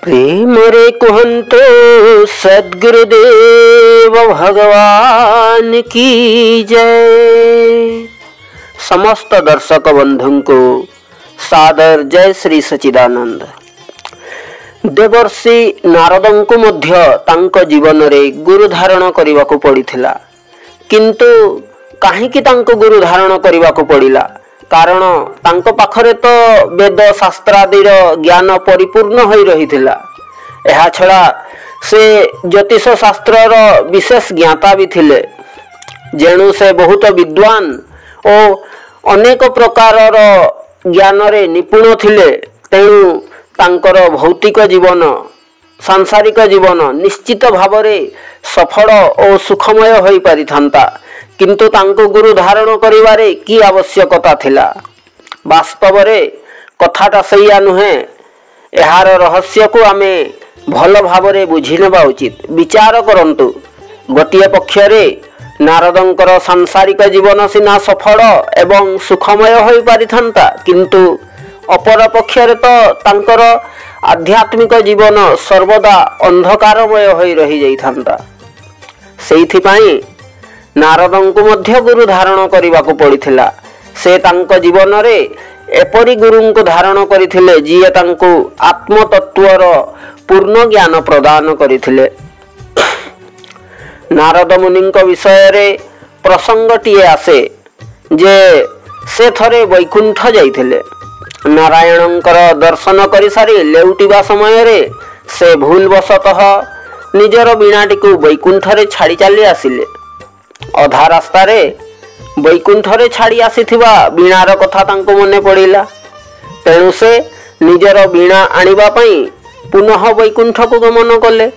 प्रेम रे कुहंतो सद्गुरुदेव भगवान की जय। समस्त दर्शक बंधु को सादर जय श्री सच्चिदानंद। देवर्षि नारदों को मध्य तांको जीवन रे गुरु धारण करने को पड़िथिला, किंतु काहींकि तांको गुरु धारण करने को पड़िला कारण तांको पाखरे तो वेद शास्त्रादि ज्ञान परिपूर्ण हो रही थिला। एहा छड़ा से ज्योतिष शास्त्र विशेष ज्ञाता भी थिले, जेणु से बहुत विद्वान और अनेक प्रकार ज्ञान रे निपुण थिले। तेणु तांकर भौतिक जीवन सांसारिक जीवन निश्चित भावरे सफल और सुखमय हो पारि थांता, किंतु तांको गुरु धारण करिवारे की आवश्यकता थिला। वास्तव रे कथाटा सैया नुहे। एहार रहस्य को आमे भल भावरे बुझी नेबा उचित। विचार करंतु, गोटिए पक्षरे नारदंकर सांसारिक जीवन सिना सफल एवं सुखमय हो पारि थांता, किंतु अपर पक्षरे तो तांकर आध्यात्मिक जीवन सर्वदा अंधकारमय हो रही जाई थांता। सेइथि पई नारदों को मध्य गुरु धारण करने को पड़िथिला। से तांको जीवन रे एपरी गुरु को धारण करथिले जिए तांको आत्म तत्वर पूर्ण ज्ञान प्रदान करथिले। नारद मुनि विषय रे प्रसंगटीए आसे जे से थरे वैकुंठ जाइथिले। नारायणंकर दर्शन करि सारी लेउटिबा समय रे से भूलवशतः निजर बीणाटी को वैकुंठ रे छाड़ी चली आसिले। अधा रास्ता रे वैकुंठ रे छाड़ी आसीथिबा बीणार कथा तांको मने पड़िला। तेणु से निजर बीणा आनिबा पई पुनः वैकुंठ को गमन कले।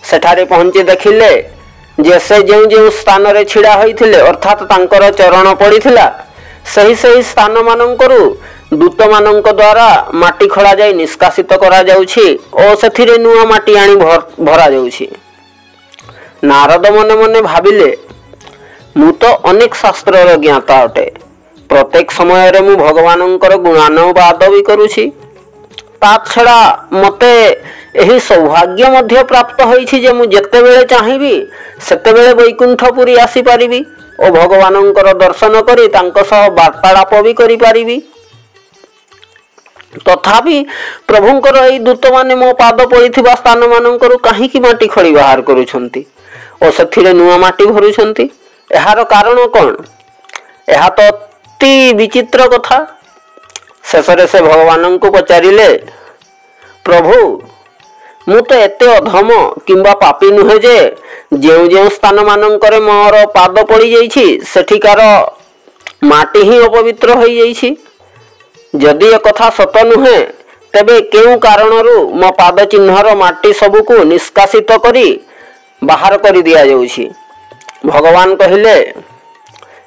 सेठारे पहुंची देखिले जे से जो स्थान रे छिड़ा होइथिले अर्थात तांकर चरण पड़िथिला, सही स्थान मानंकरू दूत मानंक द्वारा माटी खड़ा जाई निष्कासित करा जाउछि और सेथिरे नुआ माटी आनी भरा जाउछि। नारद मने मने भाबिले, मु तो अनेक शास्त्र ज्ञाता अटे, प्रत्येक समय रे मु भगवानंकर गुणानुवाद भी करुछि। ता छड़ा मते एही सौभाग्य मध्य प्राप्त होइछि जे मु जेते बेले चाहिबी सेते बेले वैकुंठपुरी आसी पारिबी और भगवानंकर दर्शन करी तांको सह वार्तालाप भी करि पारिबी। तथापि प्रभुंकर एई दूत माने मो पाद पड़िथिबा स्थान मानंकरू काहीकि माटी खड़ी बाहर करूछंती और सेथिरे नुआ माटी भरुछंती। एहार कारण कौन? यह तो अति विचित्र कथा। शेषरे से भगवान को पचारिले, प्रभु मु तो एते अधम किंबा पापी नुहे जे जो स्थान मानंकरे मोर पाद पड़ी जाइछि सेठिकार माटी ही अपवित्र हो जाइछि। जदि ए कथा सत नुहे तेबे केउ कारणरू मो पाद चिन्हर माटी सबको निष्कासित करी बाहर कर दिया जाउछि। भगवान कहिले,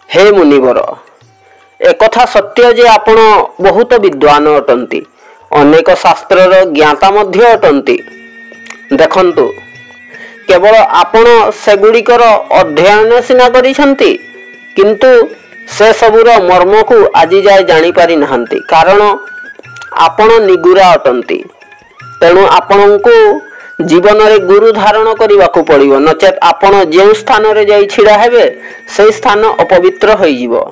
हे मुनिवर, एक कथा सत्य जे आपण बहुत विद्वान अटंती, अनेक शास्त्रर ज्ञाता मध्य अटंती। देखंतु, केवल आपण सेगुड़िकर अध्ययन सिना करिसंती, किंतु से सबुर मर्म को आजि जाय जानि पारि नहंती, कारण आपण निगुरा अटंती। तेणु आपणको जीवन रे गुरु धारण करने को पड़िबो, नचेत आपण जे स्थान रे जाई छिड़ा हेबे से स्थान अपवित्र होई जिवो।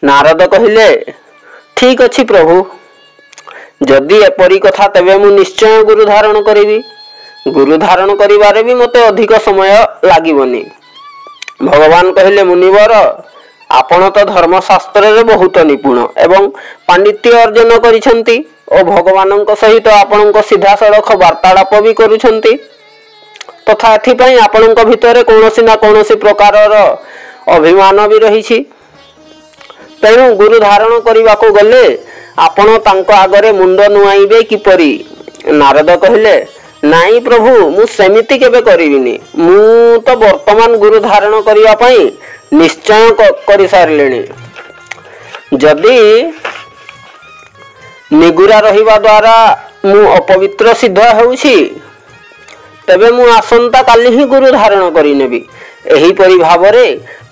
नारद कहिले, ठीक अछि प्रभु, जदि एपरी कथा तेबे मु निश्चय गुरु धारण करिवि। गुरु धारण करिवारे भी मते अधिक समय लागिबनी। भगवान कहिले, मुनिवर, आपण तो धर्मशास्त्र रे बहुत निपुण एवं पांडित्य अर्जन करिसंती और भगवान सहित आपण सीधा सड़क वार्तालाप भी करुछंती। तथा एथिपई आपण भितर कौनसी ना कौनसी प्रकार अभिमान भी रही। तेणु गुरु धारण करने को गले आपण तांको आगरे मुंड नुआइबे किपरि? नारद कहिले, नाई प्रभु, मु सेमिति केबे करिविनी। मु तो वर्तमान गुरु धारण करने पई निश्चय करि सारलेनी। जदि निगुरा रहिबा द्वारा मु अपवित्र सिद्ध होउछि तबे मु आसंता काली ही गुरु धारण करि नेबी। एही परि भावरे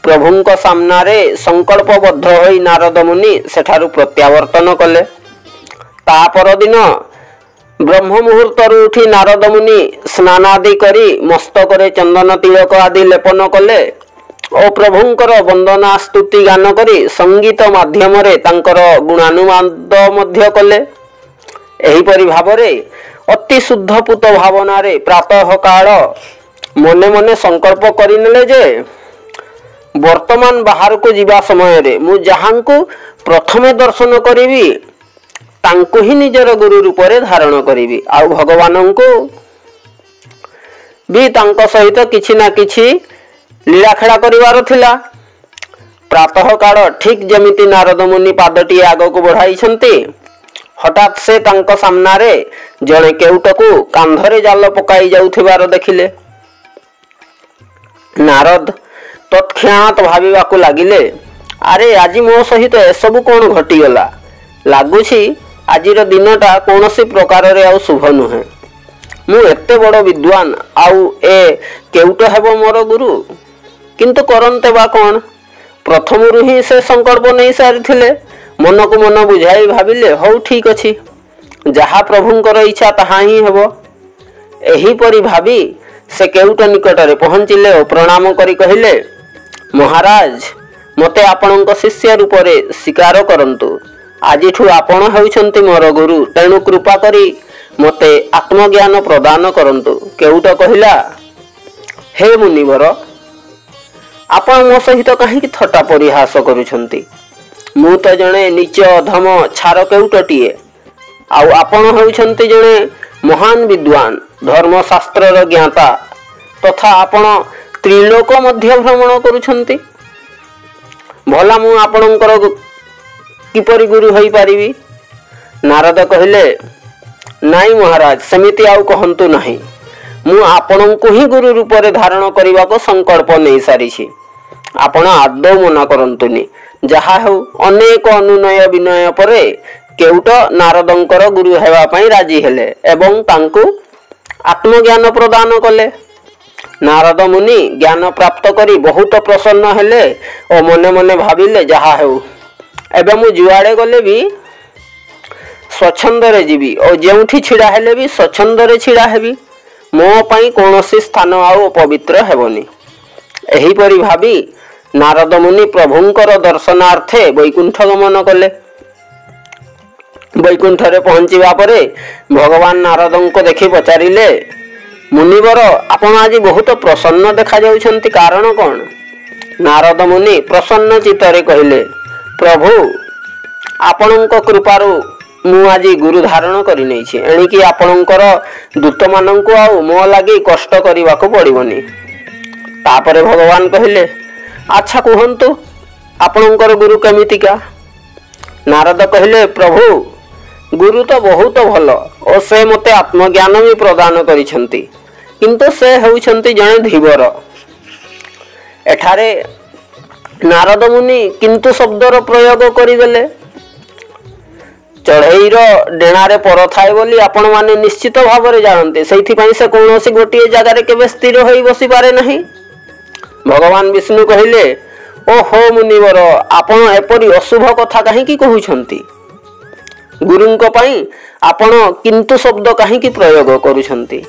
प्रभुंक सामनारे संकल्पबद्ध होई नारद मुनि सेठारु प्रत्यावर्तन कले। ता पर दिन ब्रह्म मुहूर्त उठी नारद मुनि स्नानादि करी मस्तकरे चंदन तिलक आदि लेपन कले और प्रभुंकर वंदना स्तुति गान करी संगीत माध्यमरे तांकर गुणानुवाद मध्य कले। एहीपरि भावरे अति शुद्ध पूत भावना रे प्रातः काल मने मने संकल्प करिनेले जे वर्तमान बाहर को जीवा समय रे मु जहांकु प्रथमे दर्शन करिवि तांको ही निजर गुरु रूप रे धारण करिवि आउ भगवानंको भी तांको सहित किछि ना किछि लीला खेला करिवार थिला। प्रातः काल ठीक जमिति नारद मुनि पादटी आग को बढ़ाइछंती हठात से तांको सामना रे जणे केउटकू कांधरे जाल पकाई जाउथिबार देखिले। नारद तत्क्षणात भाविबाकू लागिले अरे आज मो सहित एसबू कौन घटीगला लगुछि आजिर दिनटा कौनसी प्रकार रे आउ शुभ नुहे मु एते बड़ विद्वान आउ ए केउट हेबो मोर गुरु किंतु करन्ते बा कौन प्रथमरु ही से संकल्प नहीं सारिथिले मन को मन बुझाई भाविले हौ ठीक अछि जहा प्रभुंकर इच्छा ताहा ही हेबो। एही परि भाबी से केउट निकटरे पहुंचिले और प्रणाम करी कहिले महाराज मते आपणक शिष्य रूप रे स्वीकार करंतु आजिठु आपण हेउछंती मोर गुरु तेणु कृपा करी मते आत्मज्ञान प्रदान करंतु। केउट कहिला हे मुनिवर आपण मो सहित काहे कि थट्टा परिहास करूछंती मु तो जणे नीच अधम छार केउटटिए आउ आपण हेउछंती जणे महान विद्वान धर्मशास्त्र र ज्ञाता तथा आपण त्रिलोक मध्य भ्रमण करूछंती भला मु आपणकर किपरि गुरु होई पारिबी। नारद कहिले नाई महाराज सेमिति आउ कहंतु नाही मु आपणको ही गुरु रूप रे धारण करिवा को संकल्प नै सारिछि आपण आदौ मना करंतुनी जहा हो अनेक अनुनय विनय परे केउट नारदंकर गुरु हेबा पई राजी हेले एवं तांकु आत्मज्ञान प्रदान कले। नारद मुनि ज्ञान प्राप्त करी बहुत प्रसन्न हेले और मने मने भाविले जहा हो एबे मु जुआड़े गले भी स्वच्छंद रे जीवी और जेउठी छिड़ा हेले भी स्वच्छंद रे छिड़ा हेबी मो पई कोनोसी स्थान आउ पवित्र हेबोनी। एही परि भाबी नारद मुनि प्रभुंकर दर्शनार्थे वैकुंठ गमन कले। वैकुंठ रे पहुंचीबा परे भगवान नारदं को देखि पचारिले मुनिवर आपण आज बहुत प्रसन्न देखा जाउछंती कारण कोन। नारद मुनि प्रसन्न चित्तरे कहिले प्रभु आपणक कृपारु मु आज गुरु धारण करि नैछि एणिकी आपणकर दूत माननकु आउ मो लागि कष्ट करिवाको पड़िबनी। तापरे भगवान कहिले अच्छा कहंतु आपणकर गुरु केमितिका। नारद कहिले प्रभु गुरु तो बहुत भल और से मते आत्मज्ञान भी प्रदान करिसंती किंतु से हेउछंती जणे धीवर। एठारे नारद मुनि किंतु शब्दर प्रयोग करिदेले चढ़ईर डेणारे पर थाए बोली आपण माने निश्चित भाव रे जानते सेथि पई से कोनोसी गोटिए जगारे केबे स्थिर होई बसी पारे नहीं। भगवान विष्णु कहिले ओ हो मुनिवर आपण एपरि अशुभ कथा काहे की कहउछंती गुरुंको पई आपण किंतु शब्द काहे की प्रयोग करूछंती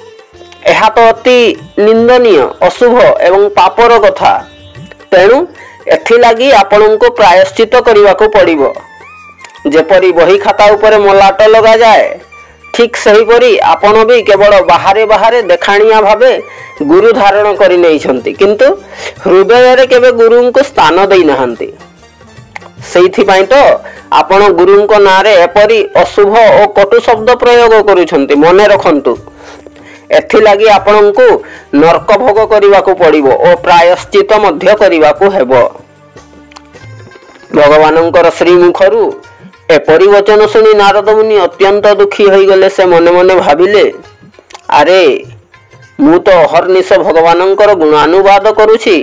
एहा तो अति निंदनीय अशुभ एवं पापर कथा तेणु एथि लागि आपणको प्रायश्चित करिवा को पड़िबो। जेपरी बही खाता उपरे मलाट लगा जाए ठीक सही परी आपण भी केवल बाहरे बाहरे देखाणिया भावे गुरु धारण करि नैछंती किंतु हृदय रे केबे गुरु को स्थान देई नहंती। सेइथि पई तो आपण गुरु को नारे एपरी अशुभ और कटु शब्द प्रयोग करूछंती मने रखंतु एथि लागि आपण को नरक भोग करिवा को पड़िबो और प्रायश्चित मध्य करिवा को हेबो। भगवानंकर श्रीमुखरु एपरि वचन सुनी नारद मुनि अत्यंत दुखी होई गले। से मने मने भाबिले अरे मु तो हरनिश भगवानंकर गुणानुवाद करूछि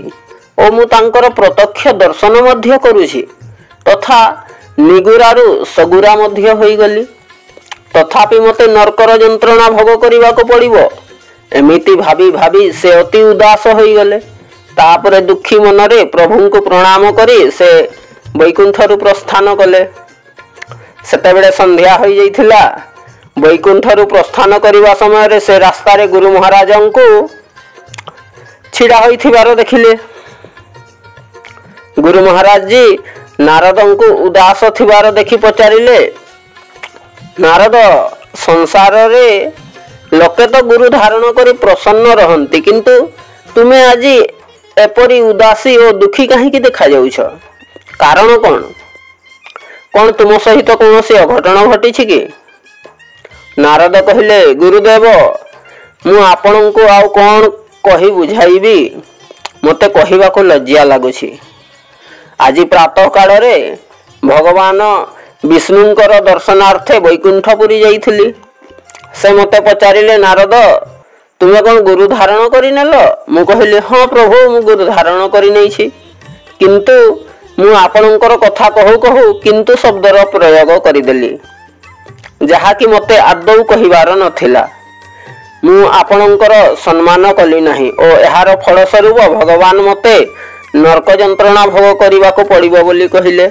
और मु तांकर प्रत्यक्ष दर्शन मध्य करूछि तथा निगुरारु सगुरा मध्य होई गली तथापि मते नरकर यंत्रणा भोग करिवा को पड़िबो एमिति भाबी भाबी से अति उदास होई गले। तापरे दुखी मनरे प्रभु को प्रणाम करी से वैकुंठरु प्रस्थान कले। सेतेबेले संध्या होई जाइथिला वैकुंठरू प्रस्थान करने समय से रास्तार गुरु महाराज को छिड़ा होइथिबार देखिले। गुरु महाराज जी नारद को उदास थिबार देखि पचारिले, नारद संसार रे लोके तो गुरु धारण करी प्रसन्न रहंती, किंतु तुमे आज एपरी उदासी और दुखी कहीं देखा जाउछ, कारण कौन? कौन तुम सहित कौन से अघटन घटी कि? नारद कहले, गुरुदेव मु आपण को आउ कौन कही बुझाइबी, मते कहवा को लज्जा लगुछि। आज प्रातः काल रे भगवान विष्णुंकर दर्शनार्थे वैकुंठपुरी जाइथिली। से मते पचारिले, नारद तुमे कौन गुरु धारण करि नेल? मु कहली, हाँ प्रभु मु गुरु धारण करि नैछि, किंतु मु आपणकर कथा कहू कहू किंतु शब्दर प्रयोग करदेली, जहा कि मते आदौ कहिबार नथिला। मु आपणकर सम्मान कली नाही ओ एहार फल स्वरूप भगवान मते नरक जंत्रणा भोग करने को पड़िबो बोली कहिले।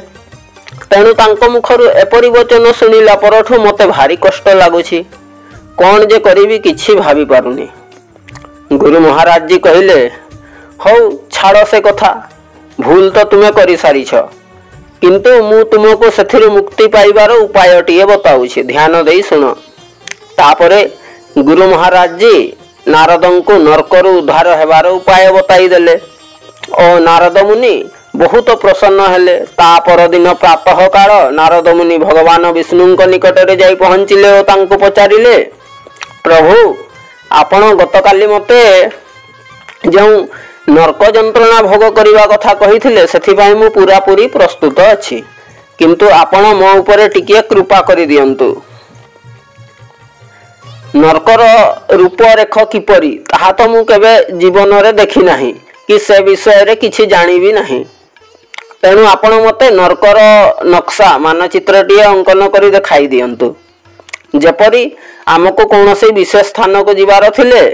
तेणु तांको मुखरु एपरि वचन सुनिला परठु मते भारी कष्ट लागुछि, कौन जे करिबी किछि भाबी पारुनी। गुरु महाराज जी कहिले, हौ छाड़ से कथा, भूल तो तुमे करि सारिछ, किंतु मु तुमको सेथिरु मुक्ति पाइबार उपायटिए बताउछि, ध्यान देई सुनो। तापरे गुरु महाराज जी नारद को नरकरु उद्धार हेबार उपाय बताई देले और नारद मुनि बहुत प्रसन्न हेले। ता पर दिन प्रातः काल नारद मुनि भगवान विष्णु निकट रे जाई पहुंचिले और तांको पचारिले, प्रभु आपण गतकाली मते जो नरक जंत्रणा भोग करने कथा कही से मु पूरा पूरी प्रस्तुत अच्छी, किंतु आपण मो उपरे टिके कृपा करि दियंतु। नरकर रूप रेख किपरि ताहा तो मु केबे जीवन रे देखि नाही कि से विषय रे किछि जानि भी नाही। तेणु आपण मते नरकर नक्शा मानचित्रटिए अंकन करि देखाई दियंतु, जेपरि आमको कौनसी विशेष स्थान को जीवार थिले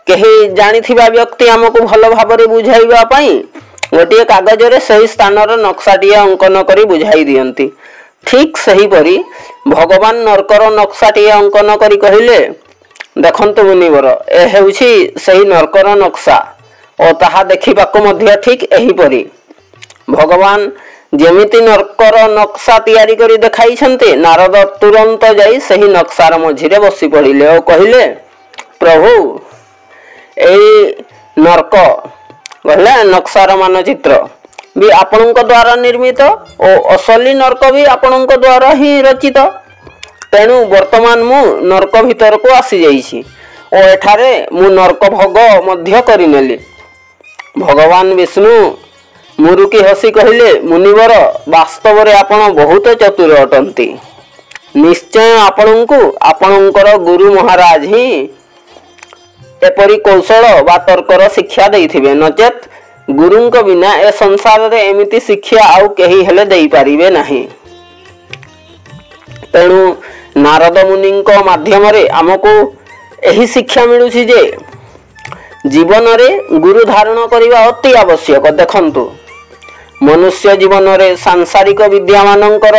कही जानिथिबा व्यक्ति आमको भल भाबरे बुझाइबा पई गोटे कागज रे सही स्थानर नक्शाटिए अंकन करि बुझाई दियंती। ठीक सही परी भगवान नरकर नक्शाटिए अंकन करि कहिले, देखंतु मुनिवर ए हेउछि सही नरकर नक्शा और ताहा देखिबाको मध्य ठीक एही परी भगवान जेमिति नरकर नक्शा तैयारी करी देखाई छन्ते। नारद तुरंत जाई सही नक्शार मझिरे बसी पड़िले और कहिले, प्रभु एई नरक कहले नक्शार मानचित्र भी आपणक द्वारा निर्मित और असली नरक भी आपणक द्वारा ही रचित। तेणु वर्तमान मु नरक भीतर को आसी जाइछि और एठारे मु नरक भोग मध्य करिनेली। भगवान विष्णु मुरुकी हसी कहिले, मुनिवर वास्तव रे आपण बहुत चतुर अटंती, निश्चय आपणको आपणकर गुरु महाराज ही एपरी कौशल बा तर्कर शिक्षा देइथिबे, नचेत गुरुंक बिना ए संसार रे एमिति शिक्षा आउ केही हेले देई पारिबे नाही। तेणु नारद मुनिंक माध्यम रे हमको एही शिक्षा मिलुछि जे जीवन रे गुरु धारण करिबा अति आवश्यक। देखंतु मनुष्य जीवन रे सांसारिक विद्या मानकर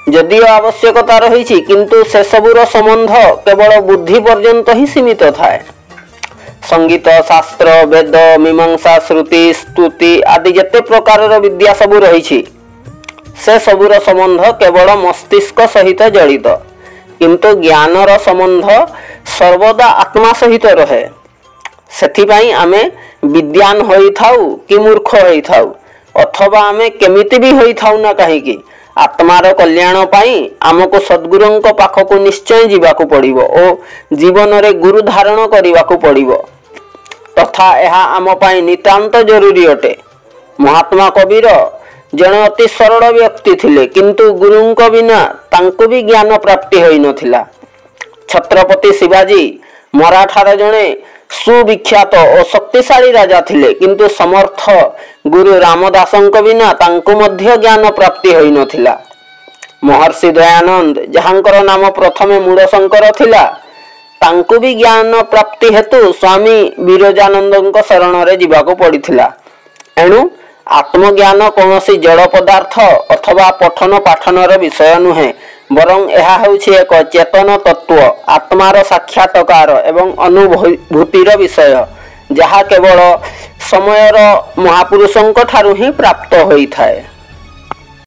जदिओ आवश्यकता रहिछि, किंतु से सबुर संबंध केवल बुद्धि पर्यंत ही सीमित थाए। संगीत शास्त्र वेद मीमांसा श्रुति स्तुति आदि जते प्रकार विद्या सबु रही से सबुर संबंध केवल मस्तिष्क सहित जड़ित, किंतु ज्ञानर संबंध सर्वदा आत्मा सहित रहे। सेथिपाई आमे विद्यान होई थाउ कि मूर्ख होई थाउ अथवा आमे केमिति भी होई थाउ ना कहीं आत्मार कल्याण पाई आमको सद्गुरुंक पाखको निश्चय जीवाकू पड़िबो ओ जीवन रे गुरु धारण करिवाकू पड़िबो, तथा यह आम पाई नितांत जरूरी अटे। महात्मा कबीर जने अति सरल व्यक्ति थिले, किंतु गुरुंक बिना तांको भी ज्ञान प्राप्ति होई नथिला। छत्रपति शिवाजी मराठार जने सुविख्यात और शक्तिशाली राजा थिले, किंतु समर्थ गुरु रामदासंक बिना तांको मध्य ज्ञान प्राप्ति होई नथिला। महर्षि दयानंद जहांकर नाम प्रथमे मूलशंकर थिला, तांको भी ज्ञान प्राप्ति हेतु स्वामी विरजानंद शरण रे जीवाको पड़िथिला। एणु आत्मज्ञान कौनसी जड़ पदार्थ अथवा पठन पाठनर विषय नुहे, ବରଂ ଏହା ହେଉଛି ଏକ ଚେତନ ତତ୍ତ୍ୱ, ଆତ୍ମାର ସାକ୍ଷାତକାର ଏବଂ ଅନୁଭୂତିର ବିଷୟ, ଯାହା କେବଳ ସମୟର ମହାପୁରୁଷଙ୍କ ଠାରୁ ହିଁ ପ୍ରାପ୍ତ ହୋଇଥାଏ।